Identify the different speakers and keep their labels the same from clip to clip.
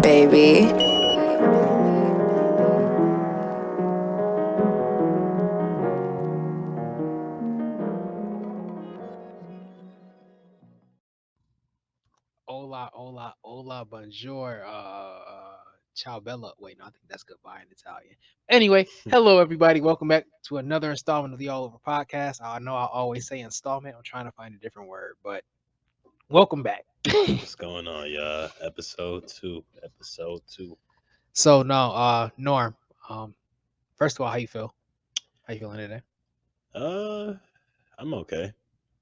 Speaker 1: baby.
Speaker 2: Hola, hola, hola, bonjour, ciao bella. Wait, no, I think that's goodbye in Italian. Anyway, hello everybody. Welcome back to another installment of the All Over Podcast. I know I always say installment. I'm trying to find a different word, but welcome back.
Speaker 3: What's going on, y'all? Episode two.
Speaker 2: So no, Norm. First of all, how you feel? How you feeling today?
Speaker 3: Uh, I'm okay.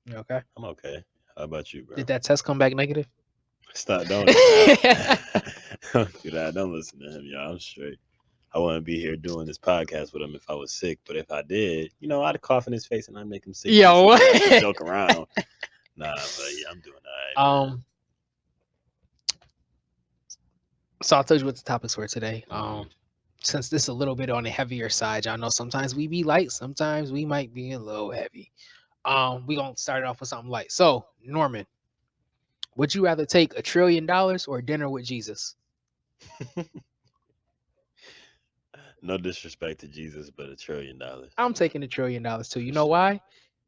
Speaker 2: You okay?
Speaker 3: I'm okay. How about you, bro?
Speaker 2: Did that test come back negative?
Speaker 3: Stop! Don't do that. Don't do that. Don't listen to him, y'all. I'm straight. I wouldn't be here doing this podcast with him if I was sick. But if I did, I'd cough in his face and I'd make him sick too, so
Speaker 2: Yo.
Speaker 3: we can actually joke around. Nah, but yeah, I'm doing all right, man.
Speaker 2: um. So I'll tell you what the topics were today.
Speaker 3: Mhm.
Speaker 2: Since this is a little bit on the heavier side, y'all know sometimes we be light, sometimes we might be a little heavy. We gonna start it off with something light. So, Norman, would you rather take $1 trillion or dinner with Jesus?
Speaker 3: No disrespect to Jesus, but $1 trillion.
Speaker 2: I'm taking $1 trillion too. You
Speaker 3: For
Speaker 2: know
Speaker 3: sure.
Speaker 2: why?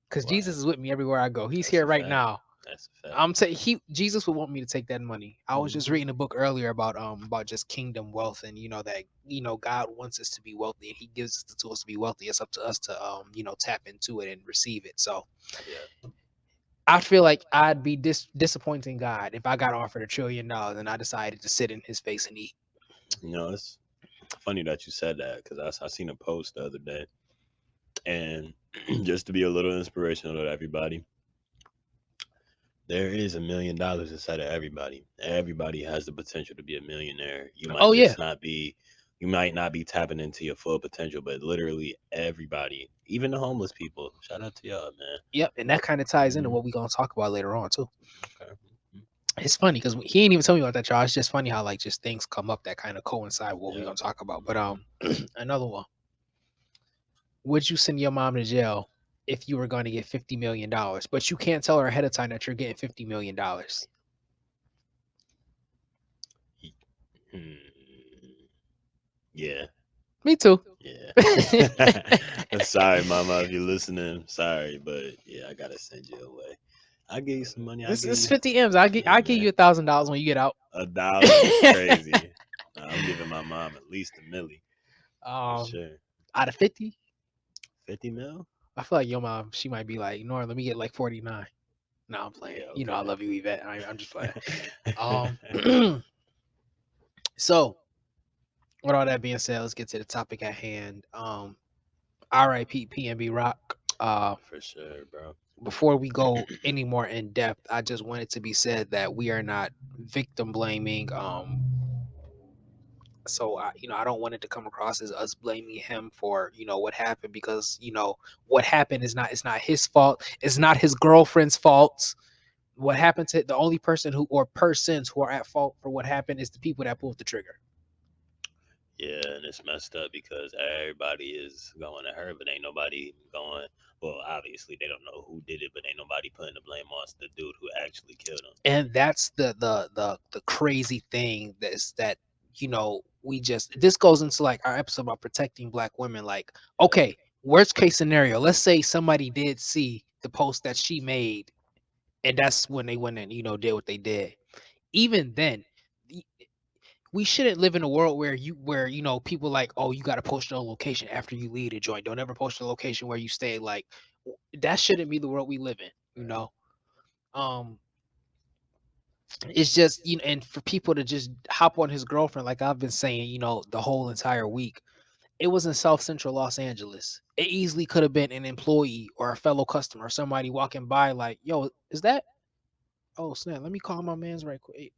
Speaker 2: Because
Speaker 3: Why?
Speaker 2: Jesus is with me everywhere I go. He's
Speaker 3: That's
Speaker 2: here
Speaker 3: a
Speaker 2: right
Speaker 3: fact.
Speaker 2: now.
Speaker 3: That's a fact.
Speaker 2: Jesus would want me to take that money. I was just
Speaker 3: Mhm.
Speaker 2: reading a book earlier about just kingdom wealth, and that God wants us to be wealthy and he gives us the tools to be wealthy. It's up to us to tap into it and receive it. So
Speaker 3: Yeah.
Speaker 2: I feel like I'd be disappointing God if I got offered $1 trillion and I decided to sit in his face and eat.
Speaker 3: It's funny that you said that because I seen a post the other day, and just to be a little inspirational to everybody, there is $1 million inside of everybody. Everybody has the potential to be a millionaire.
Speaker 2: Oh yeah.
Speaker 3: You might not be tapping into your full potential, but literally everybody, even the homeless people. Shout out to y'all,
Speaker 2: Yep, and that kind of ties into
Speaker 3: man.
Speaker 2: what we're gonna talk about later on too.
Speaker 3: Okay.
Speaker 2: It's funny because he ain't even tell me about that, y'all. It's just funny how like just things come up that kind of coincide with what we're
Speaker 3: Yeah.
Speaker 2: gonna talk about. But another one. Would you send your mom to jail if you were going to get $50 million, but you can't tell her ahead of time that you're getting $50 million?
Speaker 3: Hmm. Yeah.
Speaker 2: Me too.
Speaker 3: Yeah. Sorry, mama, if you're listening. Sorry, but yeah, I gotta send you away. I'll give you some money. I'll give
Speaker 2: It's
Speaker 3: you,
Speaker 2: 50 M's. I
Speaker 3: yeah,
Speaker 2: give
Speaker 3: man.
Speaker 2: you $1,000 when you get out.
Speaker 3: 1,000 is crazy. Nah, I'm giving my mom at least a milli for
Speaker 2: um,
Speaker 3: sure.
Speaker 2: Out of 50,
Speaker 3: 50 mil?
Speaker 2: I feel like your mom, she might be like, Nora, let me get like 49. No, I'm playing.
Speaker 3: Yeah,
Speaker 2: I
Speaker 3: okay.
Speaker 2: love you, Yvette. I'm just playing. Um, so with all that being said, let's get to the topic at hand. RIP PnB Rock.
Speaker 3: For sure, bro.
Speaker 2: Before we go any more in depth, I just want it to be said that we are not victim blaming. So I don't want it to come across as us blaming him for what happened, because what happened is not it's not his fault. It's not his girlfriend's fault. What happened to the only person who or persons who are at fault for what happened is the people that pulled the trigger.
Speaker 3: Yeah, and it's messed up because everybody is going at her, but ain't nobody going. Well, obviously they don't know who did it, but ain't nobody putting the blame on the dude who actually killed him.
Speaker 2: And that's the crazy thing, that we just this goes into like our episode about protecting black women. Like,
Speaker 3: Yeah,
Speaker 2: okay, worst case scenario, let's say somebody did see the post that she made, and that's when they went and did what they did. Even then, we shouldn't live in a world where people like, oh, you got to post your location after you leave the joint. Don't ever post your location where you stay. Like, that shouldn't be the world we live in.
Speaker 3: right.
Speaker 2: Um, it's just and for people to just hop on his girlfriend, like I've been saying, the whole entire week. It was in South Central Los Angeles. It easily could have been an employee or a fellow customer, somebody walking by, like, yo, is that? Oh snap! Let me call my man's right quick.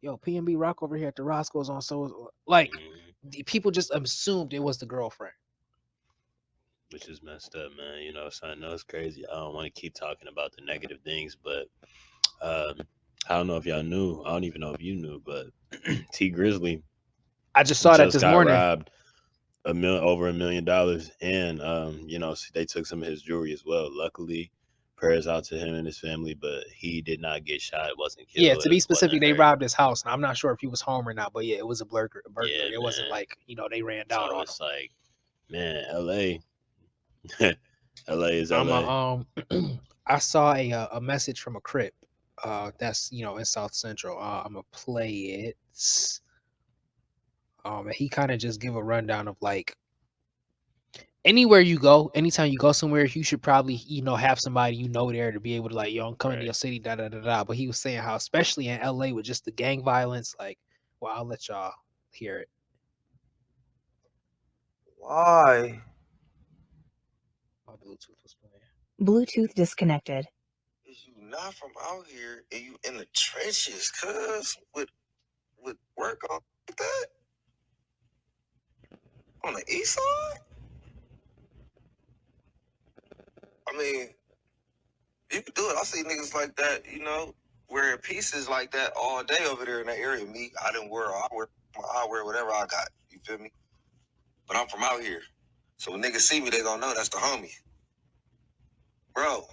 Speaker 2: Yo, PnB Rock over here at the Roscoe's on. So like,
Speaker 3: Hmm.
Speaker 2: people just assumed it was the girlfriend.
Speaker 3: Which is messed up, man. So I know it's crazy. I don't want to keep talking about the negative things, but um, I don't know if y'all knew. I don't even know if you knew, but T Grizzly
Speaker 2: I just saw that
Speaker 3: just
Speaker 2: this
Speaker 3: got
Speaker 2: morning.
Speaker 3: robbed over $1 million, and they took some of his jewelry as well. Luckily, prayers out to him and his family, but he did not get shot, wasn't
Speaker 2: Yeah,
Speaker 3: killed,
Speaker 2: to be
Speaker 3: wasn't
Speaker 2: specific, they
Speaker 3: hurt.
Speaker 2: robbed his house, and I'm not sure if he was home or not, but yeah, it was a burglary.
Speaker 3: Yeah,
Speaker 2: It wasn't
Speaker 3: man.
Speaker 2: like they ran down
Speaker 3: So
Speaker 2: on him.
Speaker 3: it's like, man, LA, LA is
Speaker 2: I'm a
Speaker 3: LA.
Speaker 2: I saw a message from a Crip, that's in South Central. I'm gonna play it. And he kind of just give a rundown of like anywhere you go, anytime you go somewhere, you should probably have somebody there to be able to like I'm coming to
Speaker 3: Right.
Speaker 2: your city, da da da da. But he was saying how especially in LA with just the gang violence, like, well, I'll let y'all hear it.
Speaker 1: Why?
Speaker 2: My Bluetooth was playing.
Speaker 4: Bluetooth disconnected.
Speaker 1: Is you not from out here and you in the trenches, cuz with work on like that on the east side? I mean, you could do it. I see niggas like that, wearing pieces like that all day over there in that area. Me, I wear whatever I got. You feel me? But I'm from out here. So when niggas see me, they gonna know that's the homie. Bro,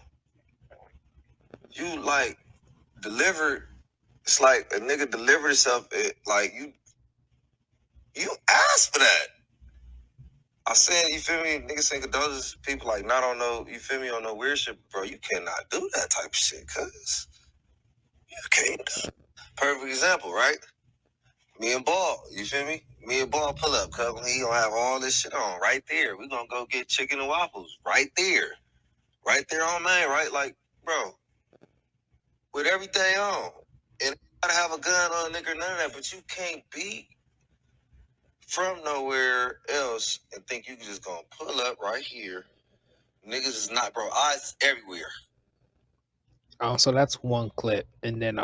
Speaker 1: you like delivered. It's like a nigga delivered himself. Like you asked for that. I said, you feel me? Niggas saying condolences. People like not on no, you feel me, on no weird shit, bro. You cannot do that type of shit, cuz you can't do it. Perfect example, right? Me and Ball, you feel me? Me and Ball pull up, cuz he gonna have all this shit on right there. We gonna go get chicken and waffles right there. Right there on Main, right? Like, bro, with everything on. And you gotta have a gun on a nigga, none of that, but you can't be from nowhere else and think you can just gonna pull up right here. Niggas is not, bro. Eyes everywhere.
Speaker 2: So that's one clip, and then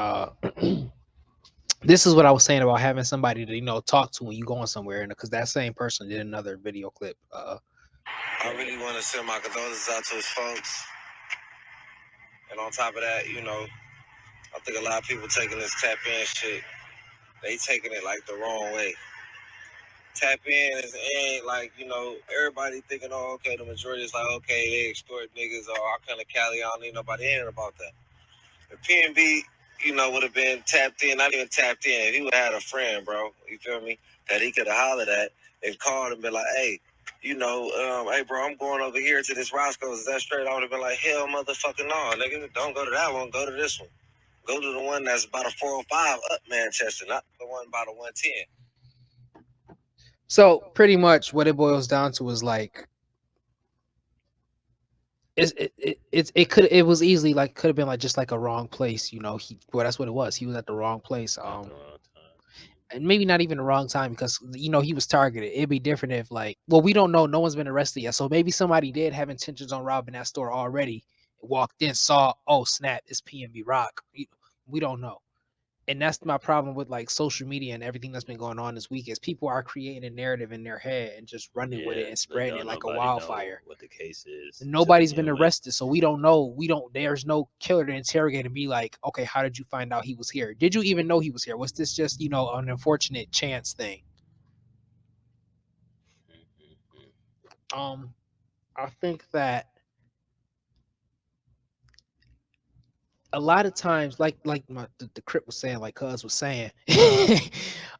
Speaker 2: this is what I was saying about having somebody to talk to when you going somewhere, and because that same person did another video clip.
Speaker 1: I really want to send my condolences out to his folks. And on top of that, I think a lot of people taking this tap in shit, they taking it like the wrong way. Tap in ain't like, everybody thinking, oh, okay, the majority is like, okay, they extort niggas or I kind of Cali, I don't need nobody hearing about that. If PnB, would have been tapped in, not even tapped in, if he would have had a friend, bro, you feel me, that he could have hollered at and called and been like, hey, hey, bro, I'm going over here to this Roscoe's. Is that straight? I would have been like, hell, motherfucking no, nigga. Don't go to that one. Go to this one. Go to the one that's about a 405 up Manchester, not the one about a 110.
Speaker 2: So pretty much what it boils down to is like it was easily like could have been like just like a wrong place. That's what it was. He was at the wrong place.
Speaker 3: At the wrong time.
Speaker 2: And maybe not even the wrong time because he was targeted. It'd be different if like, well, we don't know. No one's been arrested yet, so maybe somebody did have intentions on robbing that store already. Walked in, saw, oh snap, it's PnB Rock. We don't know, and that's my problem with like social media and everything that's been going on this week is people are creating a narrative in their head and just running with it
Speaker 3: Yeah,
Speaker 2: and
Speaker 3: but
Speaker 2: spreading it
Speaker 3: don't
Speaker 2: like a
Speaker 3: nobody know
Speaker 2: wildfire.
Speaker 3: what the case is to
Speaker 2: Nobody's been
Speaker 3: begin with.
Speaker 2: arrested, so we don't know. There's no killer to interrogate and be like, okay, how did you find out he was here? Did you even know he was here? Was this just an unfortunate chance thing? um I think that a lot of times, like the Crip was saying, like Cuz was saying,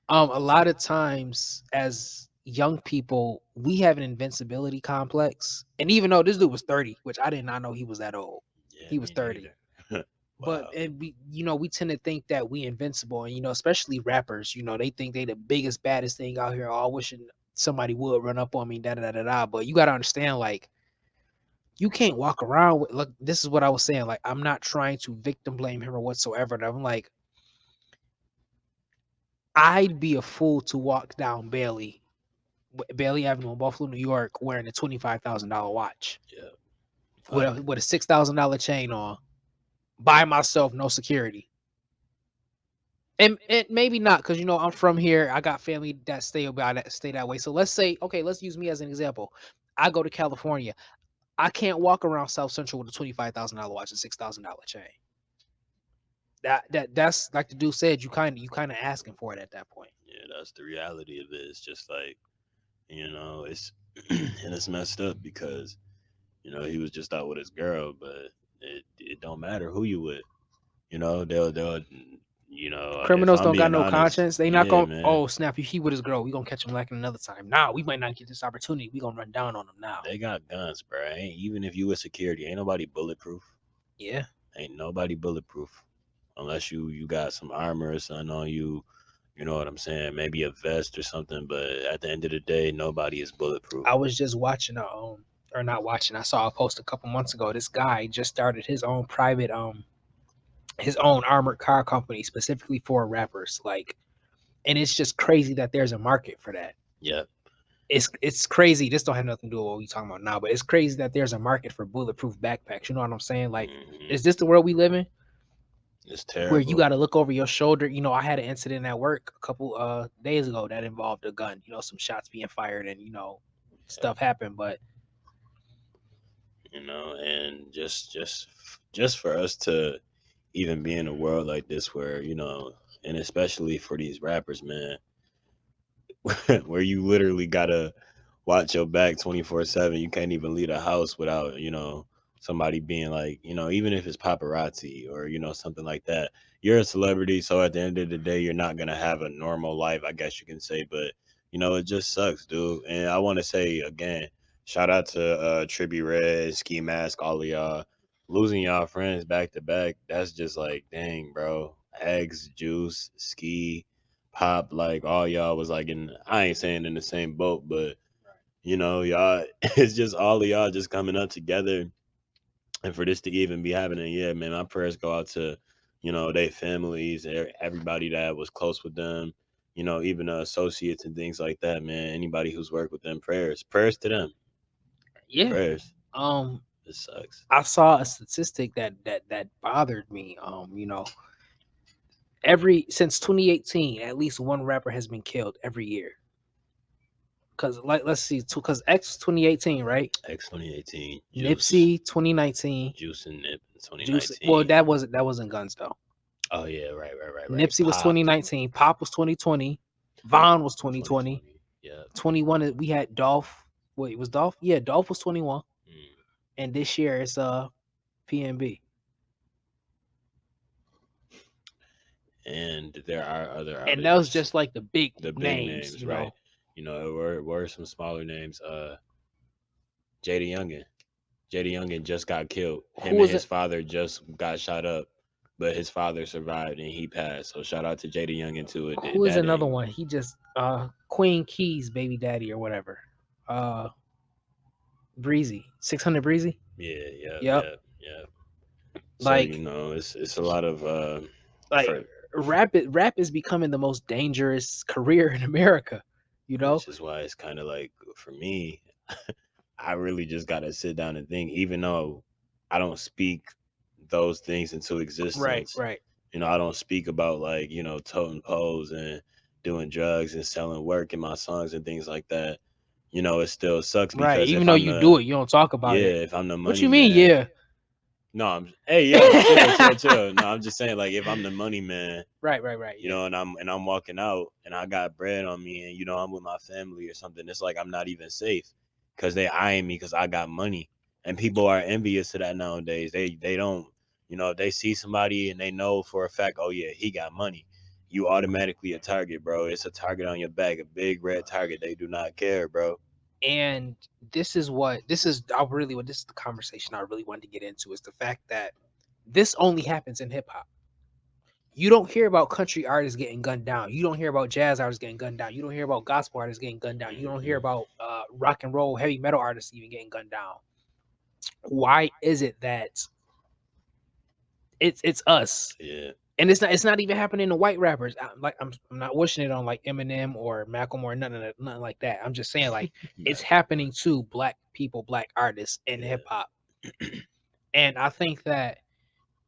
Speaker 2: a lot of times as young people, we have an invincibility complex. And even though this dude was 30, which I did not know he was that old,
Speaker 3: Yeah,
Speaker 2: he was
Speaker 3: me
Speaker 2: 30.
Speaker 3: neither.
Speaker 2: But
Speaker 3: Wow.
Speaker 2: and we tend to think that we invincible, and especially rappers, they think they the biggest, baddest thing out here. All wishing somebody would run up on me, da da da da da. But you gotta understand, like, you can't walk around with look, this is what I was saying. Like, I'm not trying to victim blame him or whatsoever. And I'm like, I'd be a fool to walk down Bailey Avenue in Buffalo, New York, wearing a $25,000 watch
Speaker 3: Yeah.
Speaker 2: with
Speaker 3: Fact.
Speaker 2: a $6,000 chain on, by myself, no security. And maybe not, because I'm from here. I got family that stay that way. So let's say, okay, let's use me as an example. I go to California. I can't walk around South Central with a $25,000 watch and $6,000 chain. That's like the dude said. You kind of asking for it at that point.
Speaker 3: Yeah, that's the reality of it. It's just like, it's and it's messed up because, he was just out with his girl, but it don't matter who you with. You know, they'll if
Speaker 2: Criminals
Speaker 3: I'm
Speaker 2: don't got
Speaker 3: being
Speaker 2: no
Speaker 3: honest,
Speaker 2: conscience. They not
Speaker 3: yeah,
Speaker 2: gonna,
Speaker 3: man.
Speaker 2: oh snap, he with his girl. We gonna catch him lacking another time. Nah, we might not get this opportunity. We gonna run down on him now.
Speaker 3: They got guns, bro. Even if you with security, ain't nobody bulletproof.
Speaker 2: Yeah.
Speaker 3: Ain't nobody bulletproof unless you got some armor or something on you. You know what I'm saying? Maybe a vest or something. But at the end of the day, nobody is bulletproof.
Speaker 2: I was just watching or not watching. I saw a post a couple months ago. This guy just started his own private his own armored car company specifically for rappers. Like, and it's just crazy that there's a market for that.
Speaker 3: Yeah.
Speaker 2: It's crazy. This don't have nothing to do with what we talking about now, but it's crazy that there's a market for bulletproof backpacks. You know what I'm saying? Like, is this the world we live in?
Speaker 3: It's terrible.
Speaker 2: Where you got to look over your shoulder. You know, I had an incident at work a couple days ago that involved a gun. You know, some shots being fired and stuff happened. But
Speaker 3: and just for us to even be in a world like this where and especially for these rappers, man, where you literally gotta watch your back 24/7. You can't even leave the house without somebody being like, even if it's paparazzi or something like that. You're a celebrity, so at the end of the day, you're not gonna have a normal life, I guess you can say. But it just sucks, dude. And I want to say again, shout out to Tribby Red, Ski Mask, all of y'all. Losing y'all friends back to back, that's just like, dang, bro. Eggs, Juice, Ski, Pop, like all y'all was like I ain't saying in the same boat, but y'all, it's just all of y'all just coming up together, and for this to even be happening, yeah, man, my prayers go out to their families, everybody that was close with them, even the associates and things like that, man. Anybody who's worked with them, prayers to them.
Speaker 2: yeah,
Speaker 3: Prayers.
Speaker 2: it
Speaker 3: sucks.
Speaker 2: I saw a statistic that bothered me. Every since 2018, at least one rapper has been killed every year. Cause let's see, because X 2018, right?
Speaker 3: X 2018,
Speaker 2: Nipsey 2019,
Speaker 3: Juice and Nip in
Speaker 2: Juice.
Speaker 3: 2019.
Speaker 2: Well, that wasn't guns though.
Speaker 3: Oh yeah, right.
Speaker 2: Nipsey was
Speaker 3: Pop.
Speaker 2: 2019, Pop was 2020, Von was 2020.
Speaker 3: 2020. Yeah.
Speaker 2: 21 we had Dolph. Wait, was Dolph? Yeah, Dolph was 21. And this year it's PnB.
Speaker 3: And there are other artists.
Speaker 2: And that was just like the big
Speaker 3: names, right? Were some smaller names. Jada Youngin just got killed. Him and his father just got shot up, but his father survived and he passed. So shout out to Jada Youngin too.
Speaker 2: Who is another one? He just Queen Key's baby daddy or whatever. Breezy. 600 Breezy?
Speaker 3: Yeah. So,
Speaker 2: like
Speaker 3: it's a lot of
Speaker 2: rap is becoming the most dangerous career in America,
Speaker 3: Which is why it's kind of like, for me, I really just got to sit down and think, even though I don't speak those things into existence.
Speaker 2: Right.
Speaker 3: I don't speak about like, toting poles and doing drugs and selling work in my songs and things like that. It still sucks because
Speaker 2: right. Even though you do it, you don't talk about it.
Speaker 3: Yeah, if I'm the money.
Speaker 2: What you mean?
Speaker 3: Man,
Speaker 2: yeah.
Speaker 3: No, yeah, chill. No, I'm just saying, like, if I'm the money man,
Speaker 2: right.
Speaker 3: And I'm walking out and I got bread on me, and I'm with my family or something, it's like I'm not even safe because they eyeing me because I got money, and people are envious to that nowadays. They don't, if they see somebody and they know for a fact, oh yeah, he got money, you automatically a target, bro. It's a target on your back, a big red target. They do not care, bro.
Speaker 2: And this is the conversation I really wanted to get into, is the fact that this only happens in hip hop. You don't hear about country artists getting gunned down. You don't hear about jazz artists getting gunned down. You don't hear about gospel artists getting gunned down. You don't hear about rock and roll, heavy metal artists even getting gunned down. Why is it that it's us?
Speaker 3: Yeah.
Speaker 2: And it's not even happening to white rappers. I'm not wishing it on like Eminem or Macklemore, nothing like that. I'm just saying, like, it's happening to black people, black artists in hip hop. And I think that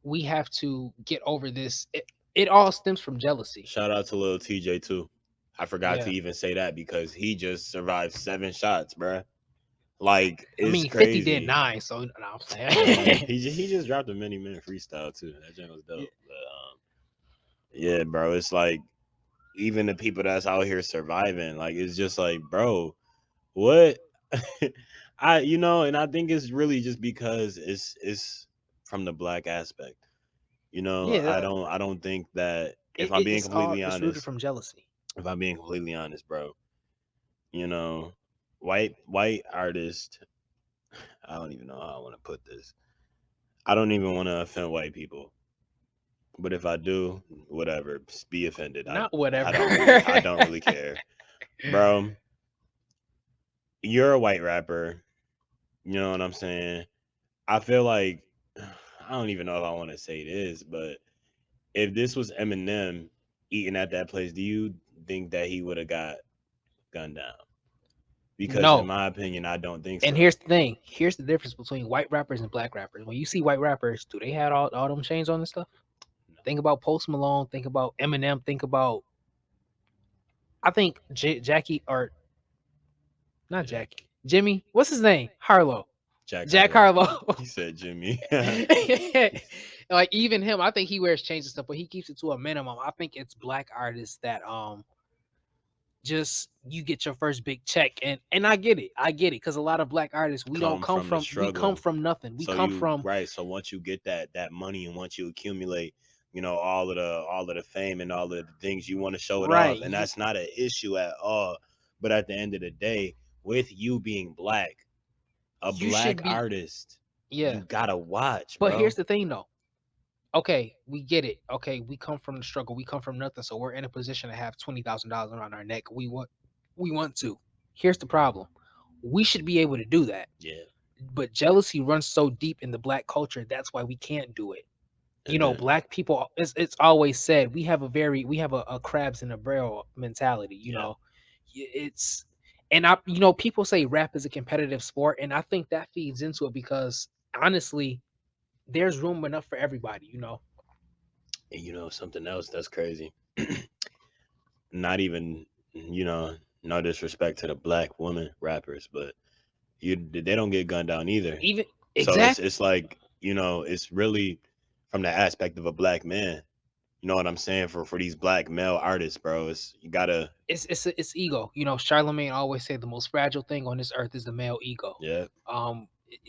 Speaker 2: we have to get over this. It all stems from jealousy.
Speaker 3: Shout out to Lil TJ too. I forgot to even say that because he just survived 7 shots, bruh. Like, it's crazy.
Speaker 2: 50 did 9, so I'm saying
Speaker 3: he just dropped a mini minute freestyle too. That joint was dope. But yeah, bro, it's like even the people that's out here surviving, like, it's just like, bro, what? And I think it's really just because it's from the black aspect. You know,
Speaker 2: Yeah,
Speaker 3: I don't think that if I'm being
Speaker 2: it's all
Speaker 3: completely
Speaker 2: it's rooted
Speaker 3: honest,
Speaker 2: from jealousy.
Speaker 3: if I'm being completely honest, bro, you know, white artists, I don't even know how I want to put this. I don't even want to offend white people. But if I do, whatever, just be offended.
Speaker 2: Not
Speaker 3: I
Speaker 2: whatever.
Speaker 3: don't really care. Bro, you're a white rapper. You know what I'm saying? I feel like I don't even know if I want to say this, but if this was Eminem eating at that place, do you think that he would have got gunned down? Because in
Speaker 2: No.
Speaker 3: my opinion, I don't think
Speaker 2: And
Speaker 3: so.
Speaker 2: here's the thing. Here's the difference between white rappers and black rappers. When you see white rappers, do they have all them chains on and stuff?
Speaker 3: No.
Speaker 2: Think about Post Malone. Think about Eminem. Think about I think Jackie or not
Speaker 3: Yeah.
Speaker 2: Jackie. Jimmy. What's his name? Harlow. Jack
Speaker 3: Harlow.
Speaker 2: Harlow.
Speaker 3: He said Jimmy.
Speaker 2: Like even him, I think he wears chains and stuff, but he keeps it to a minimum. I think it's black artists that just you get your first big check, and I get it because a lot of black artists we don't
Speaker 3: Come
Speaker 2: come
Speaker 3: from the
Speaker 2: from we come
Speaker 3: struggle.
Speaker 2: from nothing. We
Speaker 3: So
Speaker 2: come
Speaker 3: you
Speaker 2: from
Speaker 3: right. So once you get that money and once you accumulate, you know, all of the fame and all of the things, you want to show it
Speaker 2: right.
Speaker 3: off, and that's not an issue at all. But at the end of the day, with you being black, a
Speaker 2: You
Speaker 3: black
Speaker 2: should be
Speaker 3: artist,
Speaker 2: yeah.
Speaker 3: you gotta watch,
Speaker 2: But
Speaker 3: bro.
Speaker 2: here's the thing though. Okay, we get it. Okay, we come from the struggle. We come from nothing, so we're in a position to have $20,000 around our neck. We want to. Here's the problem. We should be able to do that.
Speaker 3: Yeah.
Speaker 2: But jealousy runs so deep in the black culture. That's why we can't do it. You
Speaker 3: And
Speaker 2: know,
Speaker 3: then
Speaker 2: black people. It's always said we have a crabs in a barrel mentality. You
Speaker 3: yeah,
Speaker 2: know, it's and I you know people say rap is a competitive sport, and I think that feeds into it because honestly, there's room enough for everybody. You know.
Speaker 3: and you know something else that's crazy. Not even, you know, no disrespect to the black women rappers, but they don't get gunned down either.
Speaker 2: Even
Speaker 3: So
Speaker 2: exactly.
Speaker 3: it's like, you know, it's really from the aspect of a black man. You know what I'm saying? For these black male artists, bro, it's you gotta
Speaker 2: It's ego. You know, Charlemagne always said the most fragile thing on this earth is the male ego.
Speaker 3: yeah.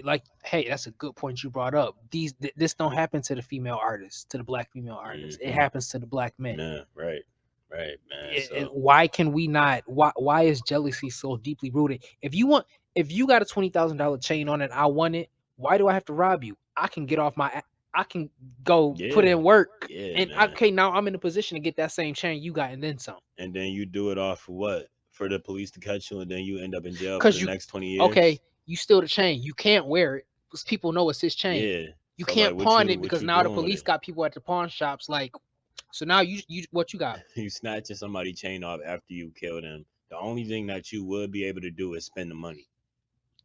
Speaker 2: Like, hey, that's a good point you brought up. This don't happen to the female artists, to the black female artists. It
Speaker 3: Hmm.
Speaker 2: happens to the black men.
Speaker 3: Man, right. Right, man. So
Speaker 2: Why can we not? Why is jealousy so deeply rooted? If you got a $20,000 chain on and I want it, why do I have to rob you? I can get off my. I can go put
Speaker 3: yeah.
Speaker 2: in work,
Speaker 3: Yeah,
Speaker 2: and
Speaker 3: man.
Speaker 2: okay, now I'm in a position to get that same chain you got, and then some.
Speaker 3: And then you do it off for what? For the police to catch you and then you end up in jail for
Speaker 2: Cause
Speaker 3: the
Speaker 2: you
Speaker 3: next 20 years?
Speaker 2: okay, you steal the chain. You can't wear it because people know it's his chain.
Speaker 3: Yeah.
Speaker 2: You
Speaker 3: So like
Speaker 2: can't pawn it
Speaker 3: what
Speaker 2: because
Speaker 3: you
Speaker 2: now the
Speaker 3: doing with
Speaker 2: police
Speaker 3: it?
Speaker 2: got people at the pawn shops. Like, so now you what you got?
Speaker 3: You snatching somebody chain off after you kill them. The only thing that you would be able to do is spend the money.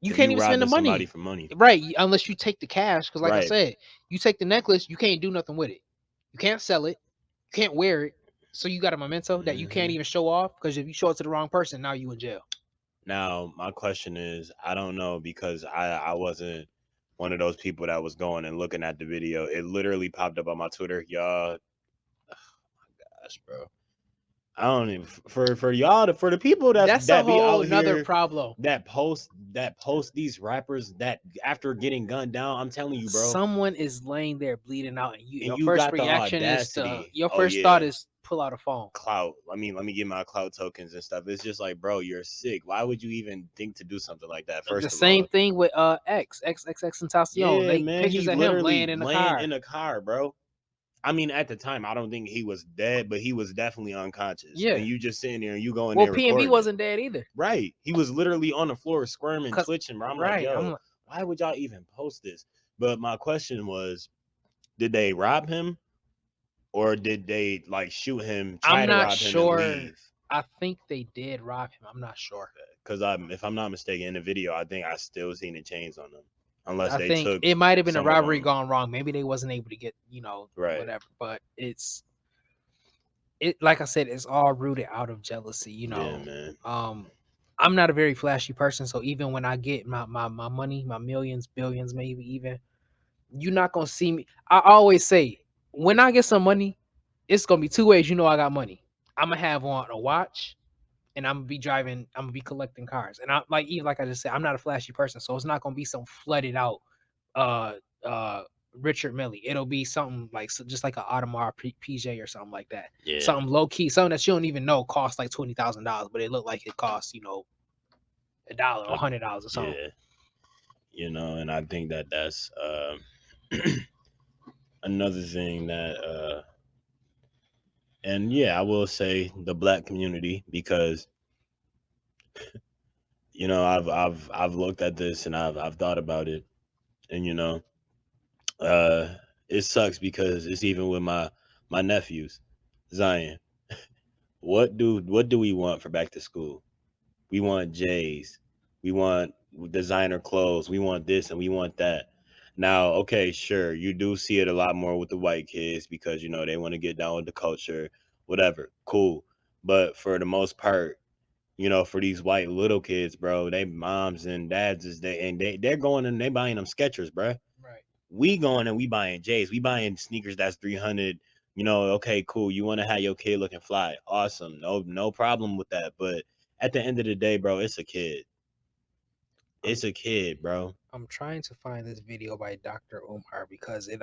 Speaker 2: You
Speaker 3: If
Speaker 2: can't
Speaker 3: you
Speaker 2: even spend the
Speaker 3: robbing somebody
Speaker 2: money,
Speaker 3: for money.
Speaker 2: right? Unless you take the cash. Because like I
Speaker 3: Right.
Speaker 2: said, you take the necklace, you can't do nothing with it. You can't sell it. You can't wear it. So you got a memento that you can't
Speaker 3: Hmm.
Speaker 2: even show off because if you show it to the wrong person, now you in jail.
Speaker 3: Now, my question is, I don't know because I wasn't one of those people that was going and looking at the video. It literally popped up on my Twitter. Y'all, gosh, bro. I don't even for y'all for the people
Speaker 2: That's a
Speaker 3: that be
Speaker 2: whole
Speaker 3: out
Speaker 2: nother
Speaker 3: here
Speaker 2: problem.
Speaker 3: that post these rappers that after getting gunned down. I'm telling you, bro.
Speaker 2: Someone is laying there bleeding out, and
Speaker 3: And
Speaker 2: your
Speaker 3: you
Speaker 2: first
Speaker 3: got the
Speaker 2: reaction is
Speaker 3: audacity.
Speaker 2: your
Speaker 3: Oh
Speaker 2: first thought
Speaker 3: yeah,
Speaker 2: is pull out a phone.
Speaker 3: clout. Let me get my clout tokens and stuff. It's just like, bro, you're sick. Why would you even think to do something like that?
Speaker 2: The
Speaker 3: First of
Speaker 2: same
Speaker 3: all,
Speaker 2: thing with XXX Tentacion.
Speaker 3: yeah,
Speaker 2: They
Speaker 3: man,
Speaker 2: pictures
Speaker 3: he
Speaker 2: of him
Speaker 3: literally
Speaker 2: laying in the
Speaker 3: laying
Speaker 2: car.
Speaker 3: in a car, bro. I mean, at the time, I don't think he was dead, but he was definitely unconscious.
Speaker 2: Yeah.
Speaker 3: And you just sitting there and you go in
Speaker 2: Well,
Speaker 3: there
Speaker 2: PnB
Speaker 3: recording it.
Speaker 2: wasn't dead either.
Speaker 3: Right. He was literally on the floor squirming,
Speaker 2: Cause
Speaker 3: twitching, bro. I'm like,
Speaker 2: right,
Speaker 3: yo, why would y'all even post this? But my question was, did they rob him? Or did they like shoot him, try
Speaker 2: I'm
Speaker 3: to
Speaker 2: not
Speaker 3: rob him and
Speaker 2: sure.
Speaker 3: leave?
Speaker 2: I think they did rob him. I'm not sure.
Speaker 3: Because if I'm not mistaken, in the video, I think I still seen the chains on them. Unless
Speaker 2: I
Speaker 3: they
Speaker 2: think
Speaker 3: took
Speaker 2: it might have been a
Speaker 3: some of
Speaker 2: robbery
Speaker 3: them.
Speaker 2: gone wrong. Maybe they wasn't able to get,
Speaker 3: Right.
Speaker 2: whatever. But it like I said, it's all rooted out of jealousy,
Speaker 3: Yeah, man.
Speaker 2: I'm not a very flashy person, so even when I get my money, my millions, billions, maybe even, you're not gonna see me. I always say when I get some money, it's gonna be two ways. I got money. I'm gonna have on a watch, and I'm gonna be driving. I'm gonna be collecting cars, and I like even like I just said, I'm not a flashy person, so it's not gonna be some flooded out uh Richard Millie. It'll be something like just like an Audemars PJ or something like that.
Speaker 3: Yeah.
Speaker 2: Something low key, something that you don't even know costs like $20,000, but it looked like it costs, $1 or $100 or something.
Speaker 3: Yeah. And I think that that's another thing that and yeah, I will say the black community, because I've looked at this and I've thought about it, and uh it sucks because it's even with my nephews. Zion, what do we want for back to school? We want J's. We want designer clothes. We want this and we want that. Now, okay, sure, you do see it a lot more with the white kids because they want to get down with the culture, whatever. Cool. But for the most part, for these white little kids, bro, they moms and dads they're going and they buying them Skechers, bro.
Speaker 2: Right.
Speaker 3: We going and we buying J's. We buying sneakers that's 300. Okay, cool. You want to have your kid looking fly. Awesome. No problem with that. But at the end of the day, bro, it's a kid. It's a kid, bro.
Speaker 2: I'm trying to find this video by Dr. Umar because it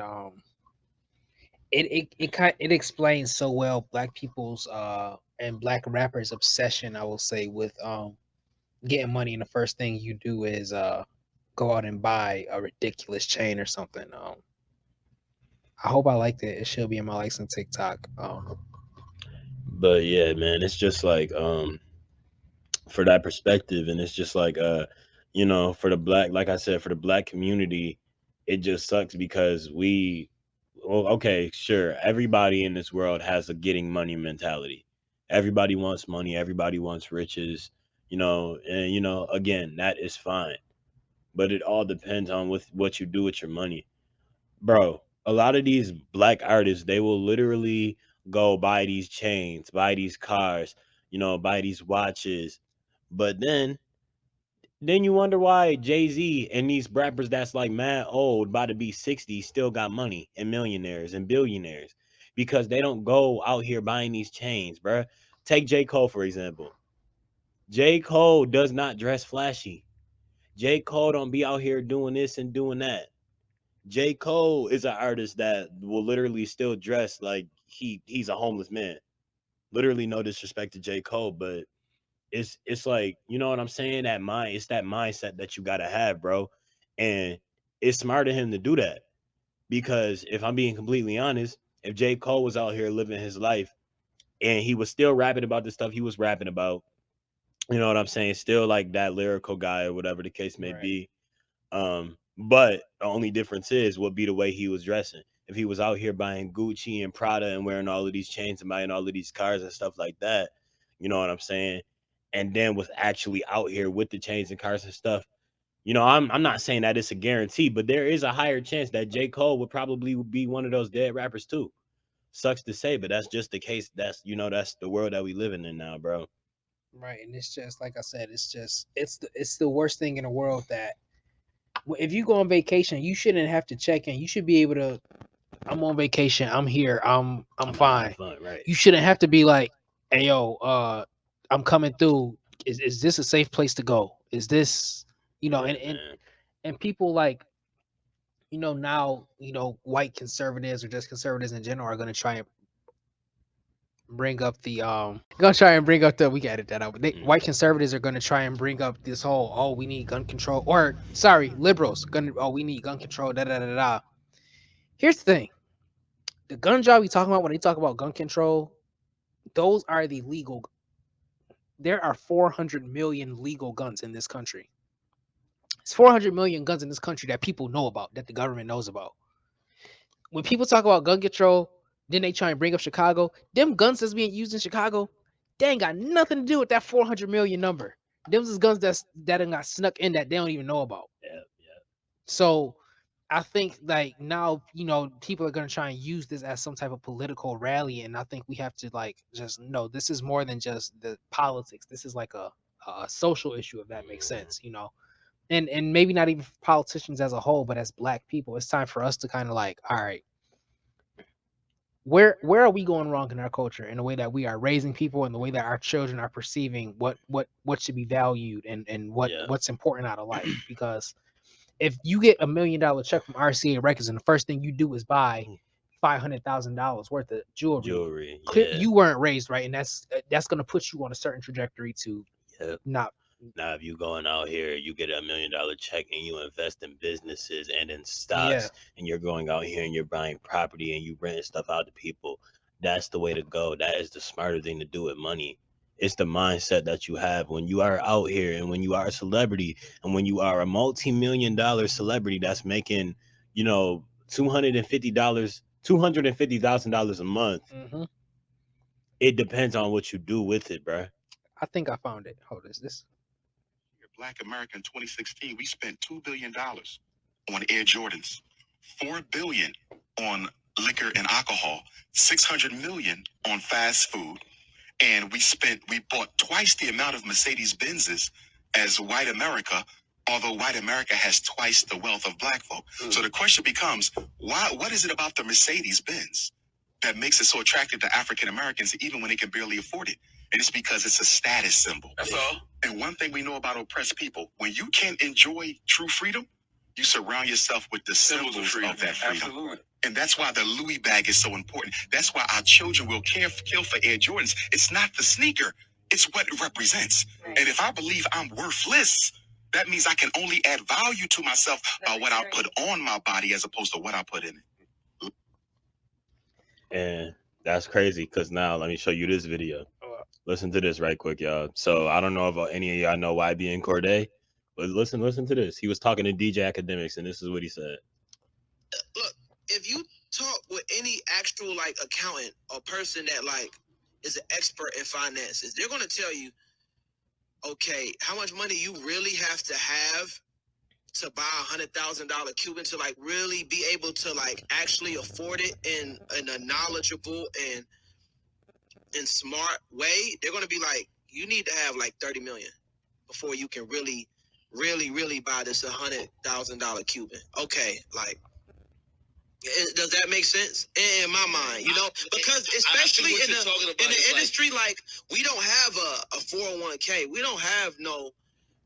Speaker 2: explains so well black people's and black rappers' obsession, I will say, with getting money, and the first thing you do is go out and buy a ridiculous chain or something. I hope I liked it. It should be in my likes on TikTok.
Speaker 3: But yeah, man, it's just like for that perspective, and it's just like for the black, like I said, for the black community, it just sucks because well, okay, sure, everybody in this world has a getting money mentality. Everybody wants money, everybody wants riches, and again, that is fine. But it all depends on with what you do with your money. Bro, a lot of these black artists, they will literally go buy these chains, buy these cars, buy these watches. But then you wonder why Jay-Z and these rappers that's like mad old, about to be 60, still got money and millionaires and billionaires because they don't go out here buying these chains, bruh. Take J. Cole, for example. J. Cole does not dress flashy. J. Cole don't be out here doing this and doing that. J. Cole is an artist that will literally still dress like he's a homeless man. Literally, no disrespect to J. Cole, but it's like, you know what I'm saying? It's that mindset that you gotta have, bro. And it's smart of him to do that. Because if I'm being completely honest, if J. Cole was out here living his life and he was still rapping about the stuff he was rapping about, you know what I'm saying? Still like that lyrical guy or whatever the case may
Speaker 2: Right.
Speaker 3: be. But the only difference would be the way he was dressing. If he was out here buying Gucci and Prada and wearing all of these chains and buying all of these cars and stuff like that, you know what I'm saying? And then was actually out here with the chains and cars and stuff. I'm not saying that it's a guarantee, but there is a higher chance that J. Cole would probably be one of those dead rappers too. Sucks to say, but that's just the case. That's the world that we living in now, bro.
Speaker 2: Right, and it's just like I said, it's the worst thing in the world that if you go on vacation, you shouldn't have to check in. You should be able to. I'm on vacation. I'm here. I'm fine.
Speaker 3: Fun, right?
Speaker 2: You shouldn't have to be like, "Hey, yo, I'm coming through. Is this a safe place to go? Is this, and people like, now, white conservatives or just conservatives in general are going to try and bring up we can edit that out, but white conservatives are going to try and bring up this whole, oh, we need gun control, or sorry, liberals we need gun control, da da da da. Here's the thing: the gun job we talking about, when they talk about gun control, those are the legal. There are 400 million legal guns in this country. It's 400 million guns in this country that people know about, that the government knows about. When people talk about gun control, then they try and bring up Chicago. Them guns that's being used in Chicago, they ain't got nothing to do with that 400 million number. Them is guns that got snuck in that they don't even know about.
Speaker 3: Yeah.
Speaker 2: So I think like now, people are gonna try and use this as some type of political rally, and I think we have to like just know this is more than just the politics. This is like a social issue, if that makes sense, and maybe not even politicians as a whole, but as black people, it's time for us to kind of like, all right, where are we going wrong in our culture, in the way that we are raising people, and the way that our children are perceiving what should be valued and what's important out of life, because If you get $1 million check from RCA Records and the first thing you do is buy $500,000 worth of jewelry,
Speaker 3: yeah.
Speaker 2: you weren't raised right, and that's gonna put you on a certain trajectory to not.
Speaker 3: Now, if you going out here, you get $1 million check and you invest in businesses and in stocks,
Speaker 2: Yeah.
Speaker 3: and you're going out here and you're buying property and you renting stuff out to people. That's the way to go. That is the smarter thing to do with money. It's the mindset that you have when you are out here and when you are a celebrity and when you are a multi-million-dollar celebrity that's making, $250,000 a month.
Speaker 2: Mm-hmm.
Speaker 3: It depends on what you do with it, bruh.
Speaker 2: I think I found it. Hold this.
Speaker 5: Black America in 2016, we spent $2 billion on Air Jordans, $4 billion on liquor and alcohol, $600 million on fast food, and we bought twice the amount of Mercedes Benzes as white America, although white America has twice the wealth of black folk. So the question becomes, what is it about the Mercedes Benz that makes it so attractive to African Americans even when they can barely afford it? And it's because it's a status symbol. That's all. And one thing we know about oppressed people, when you can't enjoy true freedom, you surround yourself with the symbols of that freedom. Absolutely. And that's why the Louis bag is so important. That's why our children will kill for Air Jordans. It's not the sneaker. It's what it represents. And if I believe I'm worthless, that means I can only add value to myself by what I put on my body as opposed to what I put in it.
Speaker 3: And that's crazy because now let me show you this video. Listen to this right quick, y'all. So I don't know if any of y'all know YB and Corday, but listen to this. He was talking to DJ Academics, and this is what he said.
Speaker 6: Look, if you talk with any actual like accountant or person that like is an expert in finances, they're gonna tell you, okay, how much money you really have to buy $100,000 Cuban to like really be able to like actually afford it in a knowledgeable and smart way. They're gonna be like, you need to have like 30 million before you can really buy this $100,000 Cuban. Okay, like, does that make sense in my mind? Because especially in the industry, like we don't have a 401k, we don't have no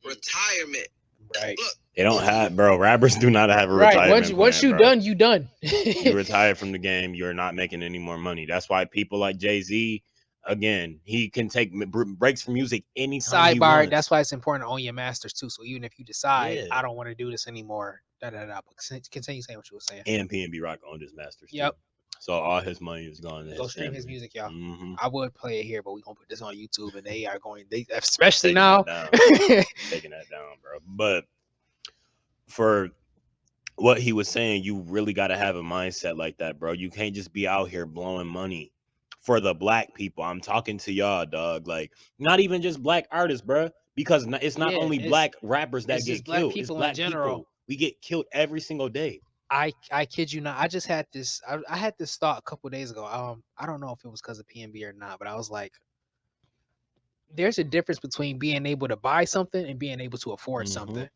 Speaker 6: retirement.
Speaker 2: Right.
Speaker 6: Look,
Speaker 3: they don't have, bro. Rappers do not have a retirement plan,
Speaker 2: Once you
Speaker 3: bro.
Speaker 2: done, you done.
Speaker 3: You retire from the game. You're not making any more money. That's why people like Jay-Z, again, he can take breaks from music anytime he
Speaker 2: Sidebar.
Speaker 3: wants.
Speaker 2: That's why it's important to own your masters too. So even if you decide I don't want to do this anymore, but continue saying what you were saying.
Speaker 3: And PnB Rock owned his masters.
Speaker 2: Yep.
Speaker 3: Too. So all his money is going to
Speaker 2: go stream his music, y'all.
Speaker 3: Mm-hmm.
Speaker 2: I would play it here, but we're gonna put this on YouTube, and they are going. They especially now
Speaker 3: taking that down, bro. But for what he was saying, you really got to have a mindset like that, bro. You can't just be out here blowing money for the black people. I'm talking to y'all, dog. Like, not even just black artists, bro. Because it's not only black rappers that get killed. It's black people. We get killed every single day.
Speaker 2: I kid you not. I just had this. I had this thought a couple of days ago. I don't know if it was because of PnB or not, but I was like, there's a difference between being able to buy something and being able to afford something.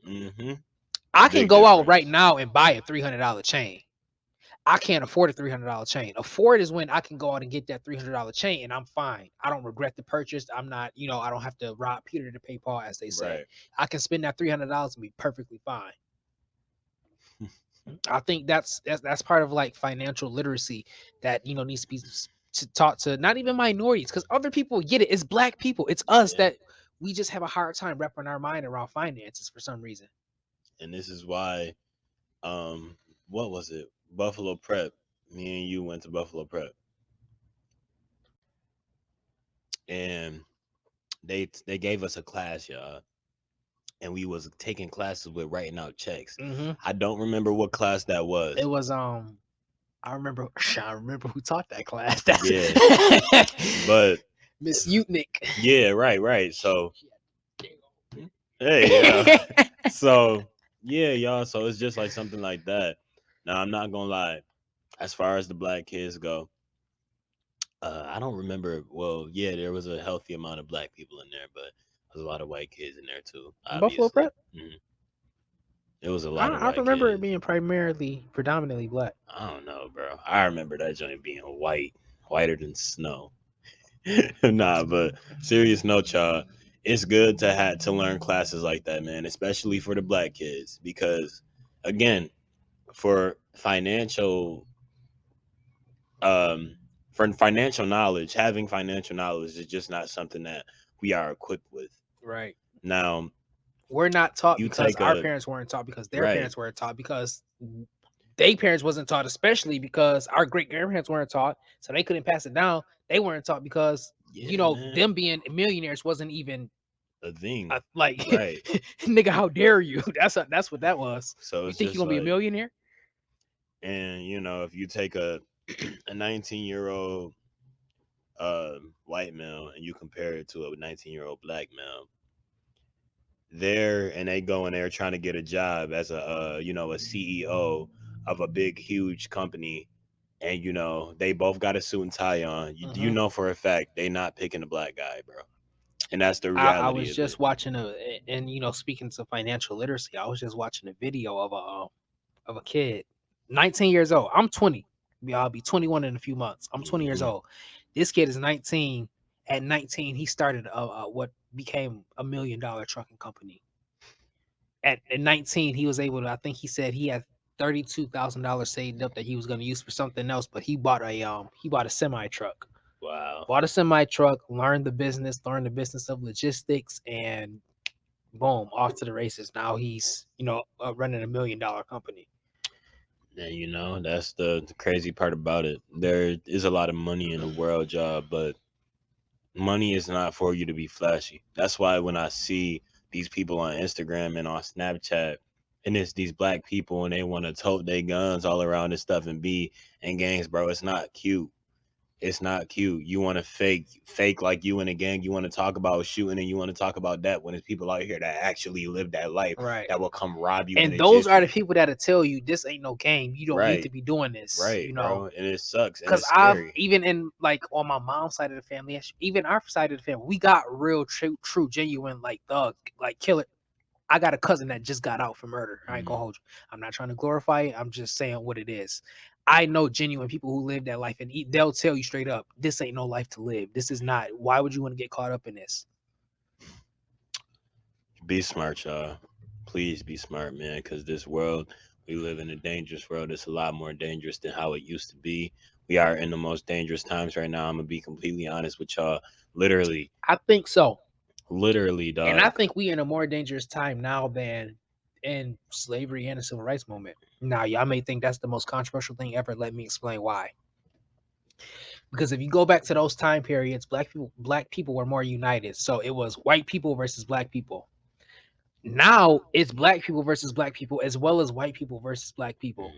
Speaker 3: Mm-hmm.
Speaker 2: I can go out right now and buy a $300 chain. I can't afford a $300 chain. Afford is when I can go out and get that $300 chain and I'm fine. I don't regret the purchase. I'm not, I don't have to rob Peter to pay Paul, as they say.
Speaker 3: Right.
Speaker 2: I can spend that $300 and be perfectly fine. I think that's part of like financial literacy that needs to be taught to not even minorities, because other people get it. It's black people. It's us that we just have a hard time wrapping our mind around finances for some reason.
Speaker 3: And this is why, what was it? Buffalo Prep. Me and you went to Buffalo Prep, and they gave us a class, y'all. And we was taking classes with writing out checks.
Speaker 2: Mm-hmm.
Speaker 3: I don't remember what class that was.
Speaker 2: It was I remember who taught that class.
Speaker 3: But
Speaker 2: Miss Utnick.
Speaker 3: Yeah, right. So hey, yeah. So yeah, y'all. So it's just like something like that. Now I'm not gonna lie. As far as the black kids go, I don't remember. Well, yeah, there was a healthy amount of black people in there, but there's a lot of white kids in there too. Obviously.
Speaker 2: Buffalo Prep.
Speaker 3: Mm-hmm. It was a lot of
Speaker 2: I remember it being predominantly black.
Speaker 3: I don't know, bro. I remember that joint being whiter than snow. Nah, but serious note, y'all. it's good to learn classes like that, man, especially for the black kids, because again, for financial um for financial knowledge, having financial knowledge is just not something that we are equipped with.
Speaker 2: Right.
Speaker 3: Now,
Speaker 2: We're not taught
Speaker 3: you
Speaker 2: because
Speaker 3: take
Speaker 2: our
Speaker 3: a
Speaker 2: parents weren't taught, because their
Speaker 3: right,
Speaker 2: parents weren't taught, because they parents wasn't taught, especially because our great grandparents weren't taught, so they couldn't pass it down. They weren't taught because
Speaker 3: yeah, man,
Speaker 2: them being millionaires wasn't even
Speaker 3: a thing,
Speaker 2: like
Speaker 3: right?
Speaker 2: nigga, how dare you? That's what that was.
Speaker 3: So
Speaker 2: You
Speaker 3: it's
Speaker 2: think you're
Speaker 3: just
Speaker 2: gonna be a
Speaker 3: like,
Speaker 2: millionaire?
Speaker 3: and if you take a 19-year-old white male and you compare it to a 19-year-old black male, they go in there trying to get a job as a CEO of a big huge company, and they both got a suit and tie on. You know for a fact they not picking a black guy, bro, and that's the
Speaker 2: I
Speaker 3: reality
Speaker 2: was
Speaker 3: of it.
Speaker 2: just watching and speaking to financial literacy, I was just watching a video of a kid, 19 years old. I'm 20. I'll be 21 in a few months. I'm 20 years
Speaker 3: Mhm.
Speaker 2: old. This kid is 19. At 19, he started what became $1 million trucking company. At 19, he was able to. I think he said he had $32,000 saved up that he was going to use for something else, but he bought a semi truck.
Speaker 3: Wow.
Speaker 2: Bought a semi truck, learned the business of logistics, and boom, off to the races. Now he's running $1 million company.
Speaker 3: And that's the crazy part about it. There is a lot of money in the world, job, but money is not for you to be flashy. That's why when I see these people on Instagram and on Snapchat, and it's these black people and they want to tote their guns all around and stuff and be in gangs, bro, it's not cute. It's not cute. You want to fake like you in a gang. You want to talk about shooting and you want to talk about that when it's people out here that actually live that life,
Speaker 2: Right.
Speaker 3: that will come rob you in
Speaker 2: And
Speaker 3: a
Speaker 2: those are the
Speaker 3: jiffy.
Speaker 2: people that'll tell you this ain't no game. You don't need
Speaker 3: Right,
Speaker 2: to be doing this.
Speaker 3: right, bro. And it sucks and
Speaker 2: Because
Speaker 3: it's
Speaker 2: I've
Speaker 3: scary.
Speaker 2: even in like on my mom's side of the family, even our side of the family, we got real true, genuine like thug, like killer. I got a cousin that just got out for murder. I ain't gonna hold you. I'm not trying to glorify it. I'm just saying what it is. I know genuine people who live that life, and they'll tell you straight up, this ain't no life to live. This is not. Why would you want to get caught up in this?
Speaker 3: Be smart, y'all. Please be smart, man, because this world, we live in a dangerous world. It's a lot more dangerous than how it used to be. We are in the most dangerous times right now. I'm going to be completely honest with y'all. Literally,
Speaker 2: I think so.
Speaker 3: literally, dog.
Speaker 2: And I think we in a more dangerous time now than in slavery and the civil rights movement. Now, y'all may think that's the most controversial thing ever. Let me explain why. Because if you go back to those time periods, black people were more united. So it was white people versus black people. Now it's black people versus black people, as well as white people versus black people.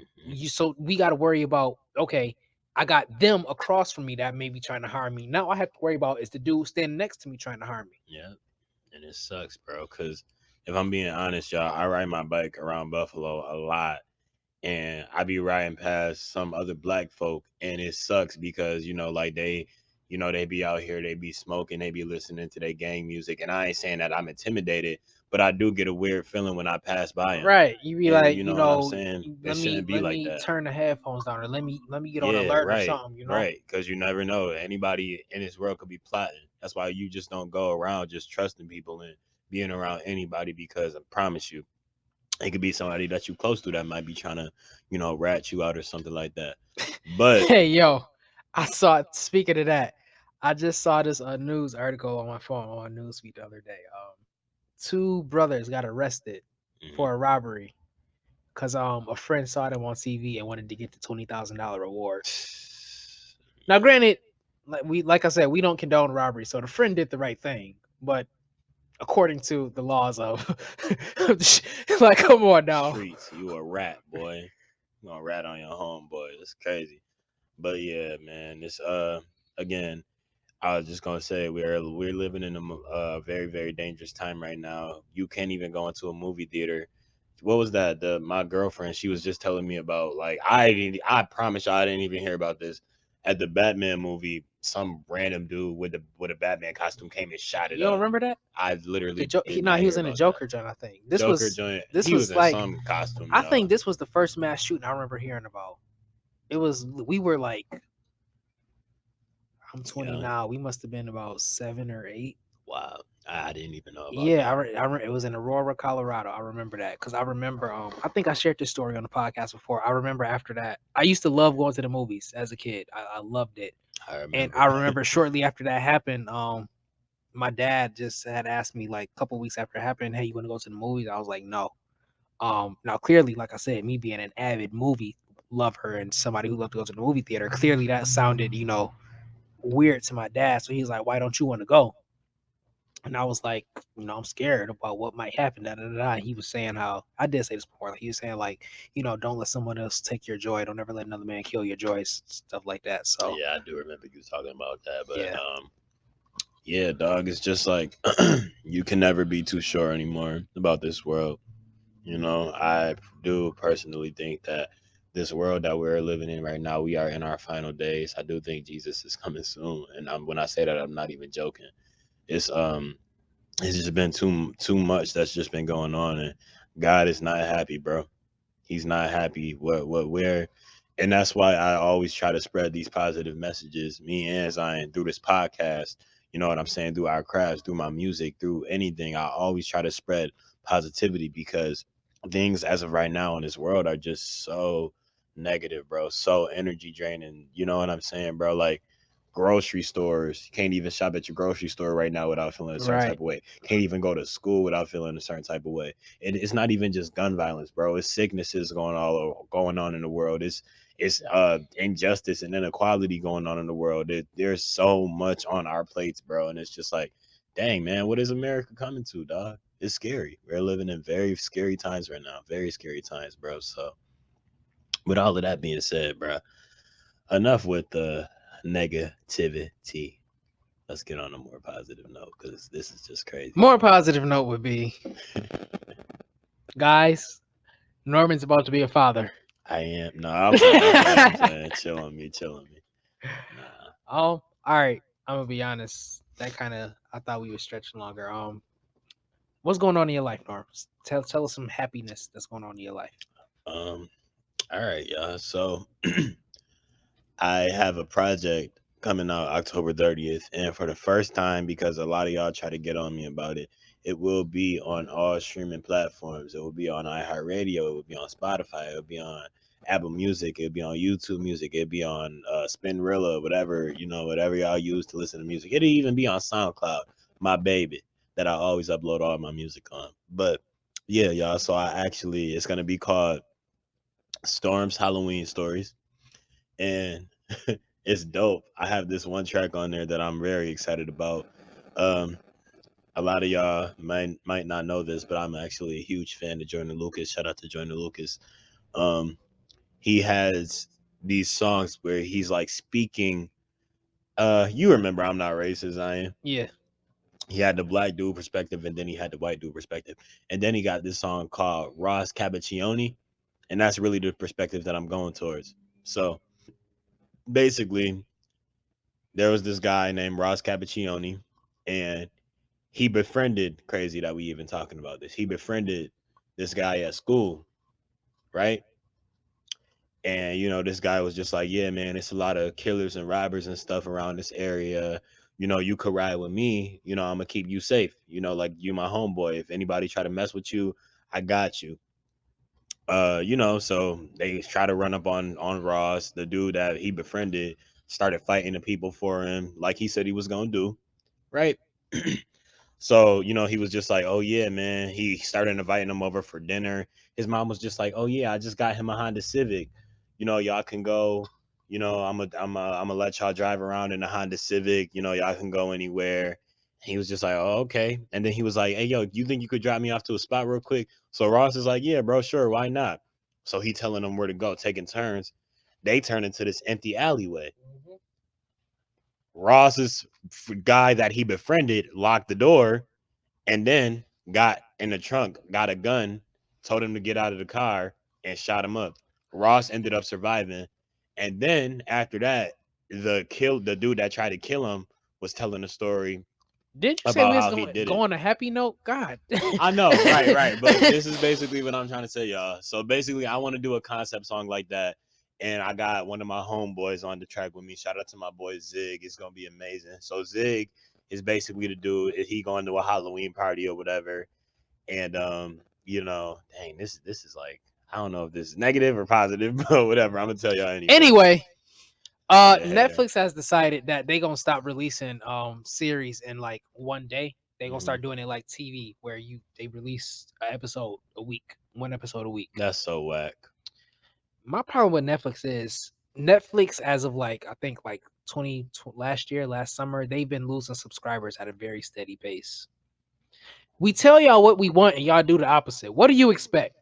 Speaker 2: So we got to worry about, okay, I got them across from me that may be trying to harm me. Now I have to worry about is the dude standing next to me trying to harm me.
Speaker 3: Yeah, and it sucks, bro, because if I'm being honest, y'all, I ride my bike around Buffalo a lot, and I be riding past some other black folk, and it sucks because like they be out here, they be smoking, they be listening to their gang music, and I ain't saying that I'm intimidated, but I do get a weird feeling when I pass by them.
Speaker 2: Right. You be
Speaker 3: And
Speaker 2: like,
Speaker 3: you know what I'm saying? It shouldn't be
Speaker 2: let
Speaker 3: like
Speaker 2: me
Speaker 3: that.
Speaker 2: turn the headphones down, or let me get on
Speaker 3: Yeah,
Speaker 2: alert or
Speaker 3: right,
Speaker 2: something,
Speaker 3: right. Because you never know. Anybody in this world could be plotting. That's why you just don't go around just trusting people and being around anybody, because I promise you, it could be somebody that you close to that might be trying to, rat you out or something like that. But
Speaker 2: Hey, yo, speaking of that, I just saw this news article on my phone on Newsfeed the other day. 2 brothers got arrested for a robbery because a friend saw them on TV and wanted to get the $20,000 reward. Now, granted, like I said, we don't condone robbery, so the friend did the right thing. But according to the laws of, like, come on now.
Speaker 3: streets, you a rat, boy. You gonna rat on your homeboy. It's crazy. But yeah, man, it's again, I was just gonna say we're living in a very, very dangerous time right now. You can't even go into a movie theater. What was that? My girlfriend, she was just telling me about, like, I promise you I didn't even hear about this. At the Batman movie, some random dude with a Batman costume came and shot it
Speaker 2: You don't
Speaker 3: up.
Speaker 2: remember that?
Speaker 3: I literally
Speaker 2: He
Speaker 3: did not
Speaker 2: was
Speaker 3: hear
Speaker 2: in a
Speaker 3: about
Speaker 2: Joker
Speaker 3: that.
Speaker 2: joint, I think.
Speaker 3: Joker joint. He was in
Speaker 2: like,
Speaker 3: some costume.
Speaker 2: I
Speaker 3: y'all.
Speaker 2: think this was the first mass shooting I remember hearing about. We were like, I'm 20
Speaker 3: Yeah.
Speaker 2: now. We must have been about 7 or 8.
Speaker 3: Wow, I didn't even know about
Speaker 2: Yeah,
Speaker 3: that.
Speaker 2: it was in Aurora, Colorado. I remember that because I remember. I think I shared this story on the podcast before. I remember after that, I used to love going to the movies as a kid. I loved it,
Speaker 3: I
Speaker 2: and
Speaker 3: remember.
Speaker 2: I remember shortly after that happened. My dad just had asked me like a couple weeks after it happened, "Hey, you want to go to the movies?" I was like, "No." Now clearly, like I said, me being an avid movie lover and somebody who loved to go to the movie theater, clearly that sounded, weird to my dad. So he's like, "Why don't you want to go?" And I was like, I'm scared about what might happen. Da, da, da, da. He was saying how I did say this before. Like, he was saying like, don't let someone else take your joy. Don't ever let another man kill your joy. Stuff like that. So
Speaker 3: Yeah, I do remember you talking about that. But
Speaker 2: yeah,
Speaker 3: yeah, dog, it's just like you can never be too sure anymore about this world. I do personally think that this world that we're living in right now, we are in our final days. I do think Jesus is coming soon, and when I say that, I'm not even joking. It's it's just been too much that's just been going on, and God is not happy, bro. He's not happy what we're, and that's why I always try to spread these positive messages, me and Zion, through this podcast. You know what I'm saying? Through our crafts, through my music, through anything. I always try to spread positivity because things as of right now in this world are just so negative, bro. So energy draining. You know what I'm saying, bro? Like grocery stores. You can't even shop at your grocery store right now without feeling a certain
Speaker 2: right,
Speaker 3: type of way. Can't even go to school without feeling a certain type of way. It's not even just gun violence, bro. It's sicknesses going on in the world. It's injustice and inequality going on in the world. There's so much on our plates, bro, and it's just like, dang, man, what is America coming to, dog? It's scary. We're living in very scary times right now. Very scary times, bro. So, with all of that being said, bro, enough with the negativity. Let's get on a more positive note because this is just crazy.
Speaker 2: more positive note would be, guys, Norman's about to be a father.
Speaker 3: I am. No, I'm playing. Chill on me. Chill on me. Nah.
Speaker 2: All right. I'm gonna be honest. That kind of I thought we were stretching longer. What's going on in your life, Norm? Tell us some happiness that's going on in your life.
Speaker 3: Um. All right, y'all. So I have a project coming out October 30th, and for the first time, because a lot of y'all try to get on me about it, it will be on all streaming platforms. It will be on iHeartRadio. It will be on Spotify. It will be on Apple Music. It'll be on YouTube Music. It'll be on Spinrilla, whatever y'all use to listen to music. It'll even be on SoundCloud, my baby, that I always upload all my music on. But yeah, y'all. So it's gonna be called Storm's Halloween Stories, and it's dope. I have this one track on there that I'm very excited about. Um, a lot of y'all might not know this, but I'm actually a huge fan of Jordan Lucas. Shout out to Jordan Lucas. Um, he has these songs where he's like speaking. You remember I'm Not Racist, I am.
Speaker 2: Yeah.
Speaker 3: He had the black dude perspective, and then he had the white dude perspective, and then he got this song called Ross Cabaccioni, and that's really the perspective that I'm going towards. So basically, there was this guy named Ross Cappuccioni, and he befriended, crazy that we even talking about this. He befriended this guy at school, right? And this guy was just like, yeah, man, it's a lot of killers and robbers and stuff around this area. You could ride with me. I'm gonna keep you safe. Like you my homeboy. If anybody try to mess with you, I got you. So they try to run up on Ross, the dude that he befriended, started fighting the people for him, like he said he was gonna do, right? So, he was just like, oh, yeah, man. He started inviting him over for dinner. His mom was just like, oh, yeah, I just got him a Honda Civic. Y'all can go. I'm gonna let y'all drive around in a Honda Civic. Y'all can go anywhere. He was just like, oh, okay. And then he was like, hey, yo, you think you could drop me off to a spot real quick? So Ross is like, yeah, bro, sure. Why not? So he telling them where to go, taking turns. They turn into this empty alleyway. Ross's guy that he befriended locked the door and then got in the trunk, got a gun, told him to get out of the car, and shot him up. Ross ended up surviving. And then after that, the dude that tried to kill him was telling a story
Speaker 2: Didn't you say
Speaker 3: about
Speaker 2: we was
Speaker 3: how he
Speaker 2: going
Speaker 3: did
Speaker 2: go
Speaker 3: it.
Speaker 2: on a happy note? God.
Speaker 3: I know, right. But this is basically what I'm trying to say, y'all. So basically, I want to do a concept song like that. And I got one of my homeboys on the track with me. Shout out to my boy Zig. It's gonna be amazing. So Zig, is basically the dude. He going to a Halloween party or whatever, and you know, dang, this is like, I don't know if this is negative or positive, but whatever. I'm gonna tell y'all anyway.
Speaker 2: Anyway,
Speaker 3: Yeah.
Speaker 2: Netflix has decided that they gonna stop releasing series in like one day. They gonna start doing it like TV, where they release an episode a week, one episode a week.
Speaker 3: That's so whack.
Speaker 2: My problem with Netflix is Netflix, as of like I think like last summer, they've been losing subscribers at a very steady pace. We tell y'all what we want and y'all do the opposite. What do you expect?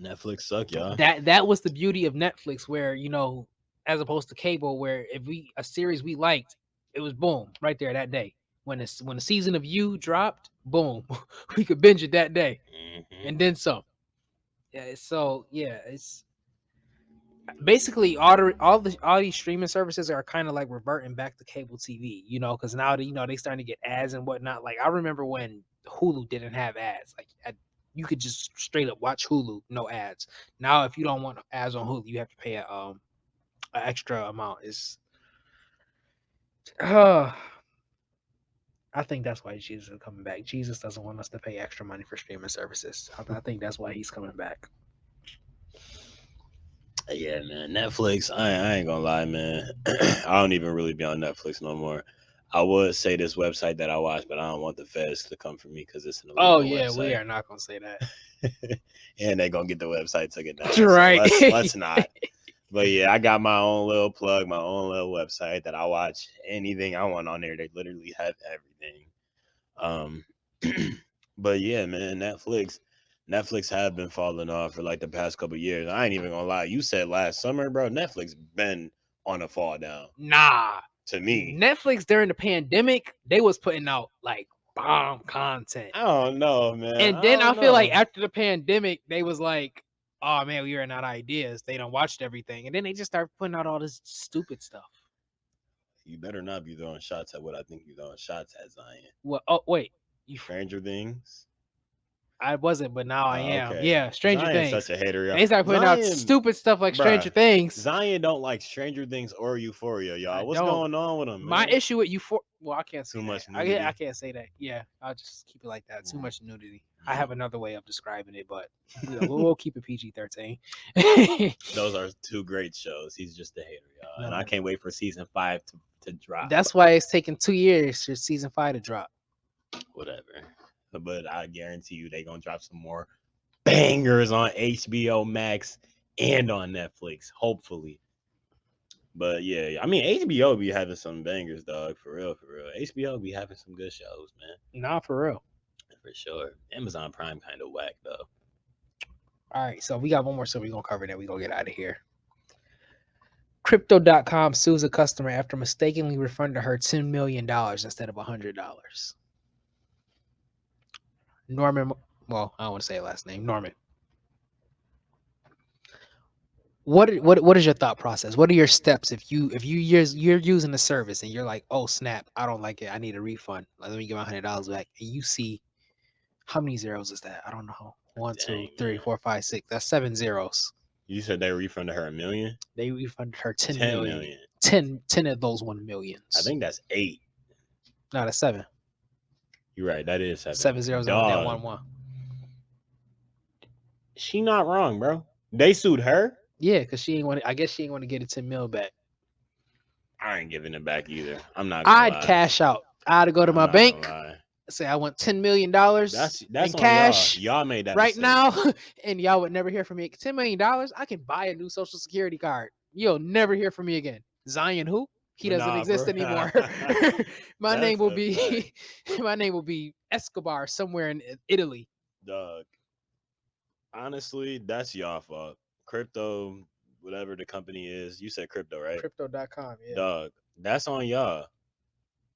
Speaker 3: Netflix suck, y'all.
Speaker 2: That was the beauty of Netflix, where, you know, as opposed to cable, where if a series we liked, it was boom right there that day. When the season of You dropped, boom, we could binge it that day, and then some. Yeah, so yeah, it's basically all these streaming services are kind of like reverting back to cable TV, you know, because now they starting to get ads and whatnot. Like I remember when Hulu didn't have ads, like you could just straight up watch Hulu, no ads. Now if you don't want ads on Hulu, you have to pay an extra amount. Is I think that's why Jesus is coming back. Jesus doesn't want us to pay extra money for streaming services. I think that's why he's coming back.
Speaker 3: Yeah, man. Netflix, I ain't gonna lie, man. I don't even really be on Netflix no more. I would say this website that I watch, but I don't want the feds to come for me because it's an illegal website.
Speaker 2: We are not gonna say that.
Speaker 3: And they're gonna get the website taken down.
Speaker 2: Right.
Speaker 3: So let's not. But yeah, I got my own little plug, my own little website that I watch anything I want on there. They literally have everything. But yeah, man, Netflix have been falling off for like the past couple of years. I ain't even gonna lie. You said last summer, bro. Netflix been on a fall down.
Speaker 2: Nah.
Speaker 3: To me,
Speaker 2: Netflix during the pandemic, they was putting out like bomb content.
Speaker 3: I don't know, man.
Speaker 2: And then I feel like after the pandemic, they was like, oh man, we ran out of ideas. They done watched everything. And then they just started putting out all this stupid stuff.
Speaker 3: You better not be throwing shots at what I think you're throwing shots at, Zion.
Speaker 2: What? Oh, wait.
Speaker 3: Stranger Things?
Speaker 2: I wasn't, but now I am.
Speaker 3: Okay.
Speaker 2: Yeah, Stranger
Speaker 3: Zion's
Speaker 2: Things.
Speaker 3: Such a hater, y'all.
Speaker 2: They started putting out stupid stuff like Stranger Things.
Speaker 3: Zion don't like Stranger Things or Euphoria, y'all. What's going on with him? Man?
Speaker 2: My issue with Euphoria, well, I can't say
Speaker 3: too much
Speaker 2: nudity. I can't say that. Yeah, I'll just keep it like that. Too much nudity. I have another way of describing it, but we'll keep it PG-13.
Speaker 3: Those are two great shows. He's just a hater, y'all. And I can't wait for season 5 to drop.
Speaker 2: That's why it's taking 2 years for season 5 to drop.
Speaker 3: Whatever. But I guarantee you they're going to drop some more bangers on HBO Max and on Netflix, hopefully. But yeah, I mean, HBO be having some bangers, dog, for real. HBO be having some good shows, man.
Speaker 2: Nah, for real.
Speaker 3: For sure. Amazon Prime kind of whack, though.
Speaker 2: All right, so we got one more story we're going to cover, then we're going to get out of here. Crypto.com sues a customer after mistakenly refunded her $10 million instead of $100. Norman, well, I don't want to say last name. Norman. What is your thought process? What are your steps if you're using the service and you're like, oh snap, I don't like it, I need a refund. Let me get my $100 back. And you see, how many zeros is that? I don't know. 1, 2, 3, 4, 5, 6. That's 7 zeros.
Speaker 3: You said they refunded her $1 million?
Speaker 2: They refunded her 10
Speaker 3: million.
Speaker 2: million. 10 of those 1 millions.
Speaker 3: I think that's 8.
Speaker 2: No, that's 7.
Speaker 3: You're right. That is 7.
Speaker 2: 7 zeros on that 1 1.
Speaker 3: She not wrong, bro. They sued her.
Speaker 2: Yeah, because she ain't want. I guess she ain't want to get a 10 mil back.
Speaker 3: I ain't giving it back either. I'm not.
Speaker 2: I'd cash out. I'd go to my bank. Say I want $10 million.
Speaker 3: That's
Speaker 2: in cash.
Speaker 3: Y'all made that
Speaker 2: right
Speaker 3: mistake.
Speaker 2: now, and y'all would never hear from me. $10 million. I can buy a new Social Security card. You'll never hear from me again. Zion who? He doesn't exist anymore. My name will be my name will be Escobar somewhere in Italy.
Speaker 3: Doug. Honestly, that's y'all fault. Crypto, whatever the company is. You said crypto, right?
Speaker 2: Crypto.com, yeah.
Speaker 3: Doug, that's on y'all.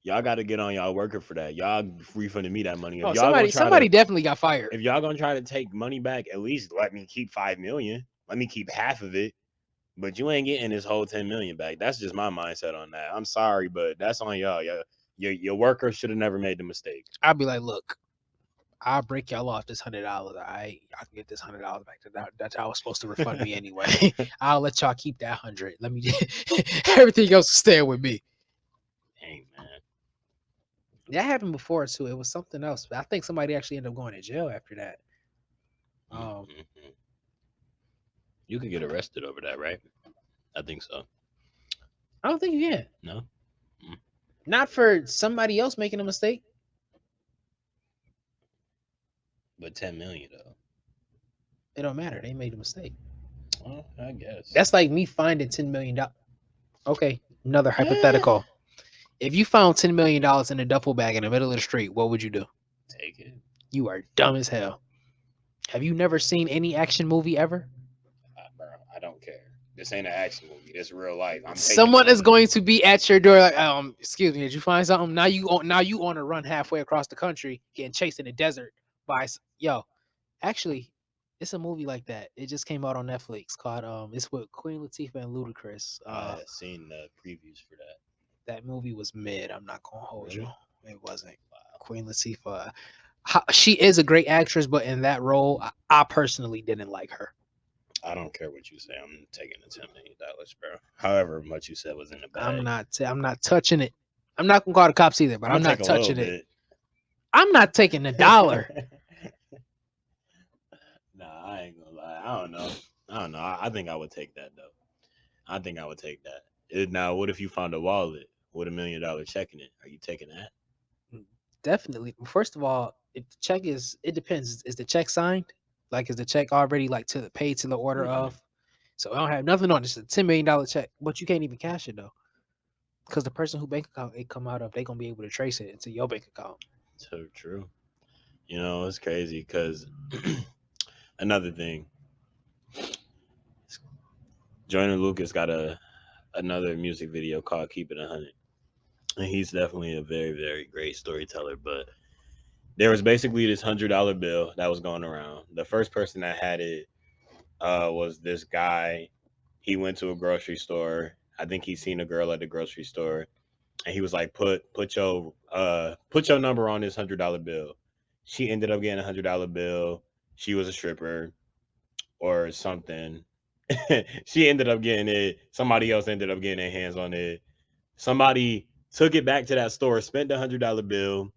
Speaker 3: Y'all got to get on y'all working for that. Y'all refunded me that money.
Speaker 2: If somebody definitely got fired.
Speaker 3: If y'all gonna try to take money back, at least let me keep $5 million. Let me keep half of it. But you ain't getting this whole $10 million back. That's just my mindset on that. I'm sorry, but that's on y'all. Your worker should have never made the mistake.
Speaker 2: I'll be like, look, I'll break y'all off this $100. I can get this $100 back. That's how I was supposed to refund me anyway. I'll let y'all keep that 100. Let me everything else stay with me.
Speaker 3: Dang, man.
Speaker 2: That happened before too. It was something else. But I think somebody actually ended up going to jail after that.
Speaker 3: Mhm. You could get arrested over that, right? I think so.
Speaker 2: I don't think you can.
Speaker 3: No.
Speaker 2: Not for somebody else making a mistake.
Speaker 3: But 10 million though.
Speaker 2: It don't matter. They made a mistake.
Speaker 3: Well, I guess.
Speaker 2: That's like me finding $10 million. Okay, another hypothetical. If you found $10 million in a duffel bag in the middle of the street, what would you do?
Speaker 3: Take it.
Speaker 2: You are dumb as hell. Have you never seen any action movie ever?
Speaker 3: Bro, I don't care. This ain't an action movie. This is real life. I'm taking
Speaker 2: Someone
Speaker 3: the
Speaker 2: is
Speaker 3: money.
Speaker 2: going to be at your door like, excuse me, did you find something? Now you on a run halfway across the country, getting chased in the desert by yo. Actually, it's a movie like that. It just came out on Netflix called it's with Queen Latifah and Ludacris.
Speaker 3: I seen the previews for that.
Speaker 2: That movie was mid. I'm not gonna hold
Speaker 3: Really?
Speaker 2: you. It wasn't. Queen Latifah. She is a great actress, but in that role, I personally didn't like her.
Speaker 3: I don't care what you say. I'm taking the $10 million, bro. However much you said was in the bag.
Speaker 2: I'm not touching it. I'm not gonna call the cops either, but I'm not touching it. I'm not taking the dollar.
Speaker 3: Nah, I ain't gonna lie. I don't know. I think I would take that though. I think I would take that. Now, what if you found a wallet with $1 million check in it? Are you taking that?
Speaker 2: Definitely. First of all, if the check it depends. Is the check signed? Like, is the check already like paid to the order of? So I don't have nothing on. It's a $10 million check, but you can't even cash it though, because the person who bank account it come out of, they gonna be able to trace it into your bank account.
Speaker 3: So true. You know, it's crazy because another thing, Joyner Lucas got another music video called "Keep It 100," and he's definitely a very, very great storyteller. But there was basically this $100 bill that was going around. The first person that had it was this guy. He went to a grocery store. I think he seen a girl at the grocery store, and he was like, "Put your number on this $100 bill." She ended up getting $100 bill. She was a stripper or something. She ended up getting it. Somebody else ended up getting their hands on it. Somebody took it back to that store, spent the $100 bill,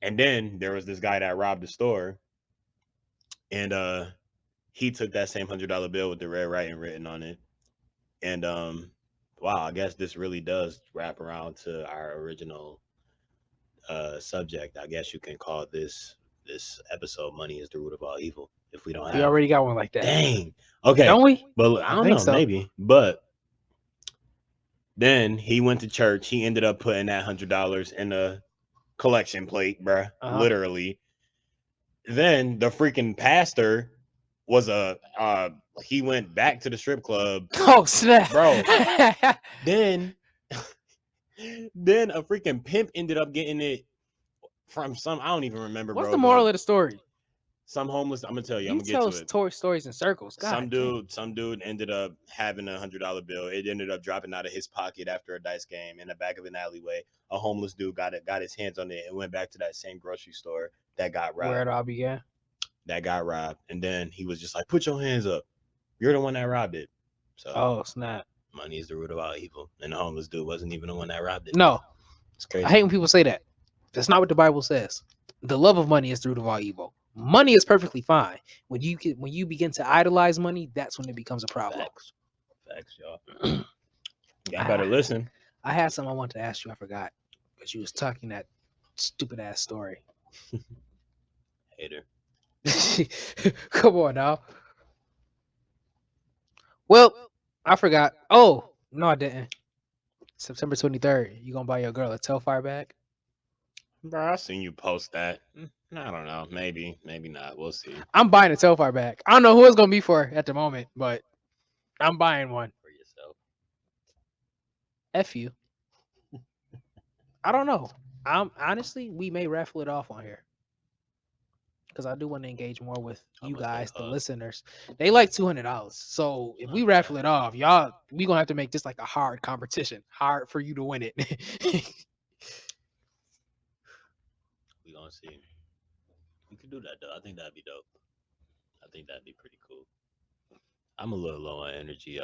Speaker 3: and then there was this guy that robbed the store, and he took that same $100 bill with the red writing written on it. And wow, I guess this really does wrap around to our original subject. I guess you can call this episode "Money is the Root of All Evil." If we don't have,
Speaker 2: We already got one like that.
Speaker 3: Dang. Okay.
Speaker 2: Don't we?
Speaker 3: But I don't
Speaker 2: think
Speaker 3: know,
Speaker 2: so.
Speaker 3: maybe. But then he went to church. He ended up putting that $100 in a collection plate, bruh. Literally. Then the freaking pastor was he went back to the strip club.
Speaker 2: Oh snap,
Speaker 3: bro. Then a freaking pimp ended up getting it from some, I don't even remember.
Speaker 2: What's
Speaker 3: bro,
Speaker 2: the moral of the story?
Speaker 3: Some homeless, I'm gonna tell you. I'm
Speaker 2: You
Speaker 3: gonna get to
Speaker 2: tell
Speaker 3: it.
Speaker 2: stories in circles.
Speaker 3: Some dude ended up having $100 bill. It ended up dropping out of his pocket after a dice game in the back of an alleyway. A homeless dude got his hands on it and went back to that same grocery store that got robbed.
Speaker 2: Where it all began.
Speaker 3: That got robbed, and then he was just like, "Put your hands up. You're the one that robbed it." So,
Speaker 2: oh snap!
Speaker 3: Money is the root of all evil, and the homeless dude wasn't even the one that robbed it.
Speaker 2: No,
Speaker 3: it's crazy.
Speaker 2: I hate when people say that. That's not what the Bible says. The love of money is the root of all evil. Money is perfectly fine. When you begin to idolize money, that's when it becomes a problem.
Speaker 3: Facts, y'all. Y'all better listen.
Speaker 2: I had something I wanted to ask you. I forgot, because you was talking that stupid ass story.
Speaker 3: Hater.
Speaker 2: Come on now. Well, I forgot. Oh no, I didn't. September 23rd. You gonna buy your girl a Telfire bag?
Speaker 3: Bro, I seen you post that. I don't know. Maybe not. We'll see.
Speaker 2: I'm buying a Telfire bag. I don't know who it's gonna be for at the moment, but I'm buying one
Speaker 3: for yourself.
Speaker 2: F you. I don't know. Honestly, we may raffle it off on here, because I do want to engage more with you guys, the listeners. They like $200. So if we raffle it off, y'all, we gonna have to make this like a hard competition, hard for you to win it.
Speaker 3: We gonna see. We could do that though. I think that'd be dope. I think that'd be pretty cool. I'm a little low on energy,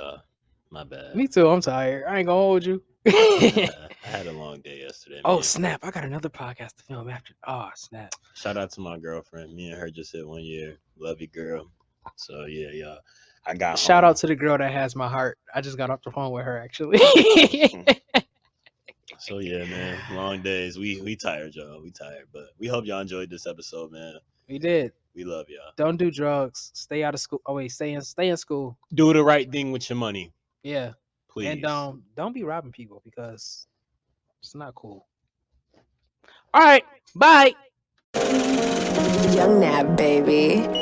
Speaker 3: My bad.
Speaker 2: Me too. I'm tired. I ain't gonna hold you.
Speaker 3: I had a long day yesterday.
Speaker 2: Oh
Speaker 3: man.
Speaker 2: snap! I got another podcast to film after. Oh snap!
Speaker 3: Shout out to my girlfriend. Me and her just hit 1 year. Love you, girl. So yeah, y'all. I got
Speaker 2: Shout
Speaker 3: home.
Speaker 2: out to the girl that has my heart. I just got off the phone with her actually.
Speaker 3: So yeah, man. Long days. We tired, y'all. We tired, but we hope y'all enjoyed this episode, man.
Speaker 2: We did.
Speaker 3: We love y'all.
Speaker 2: Don't do drugs. Stay out of school. Oh wait, stay in school.
Speaker 3: Do the right thing with your money,
Speaker 2: Yeah.
Speaker 3: please.
Speaker 2: And don't be robbing people because it's not cool. All right. Bye.
Speaker 7: Young Nab, baby.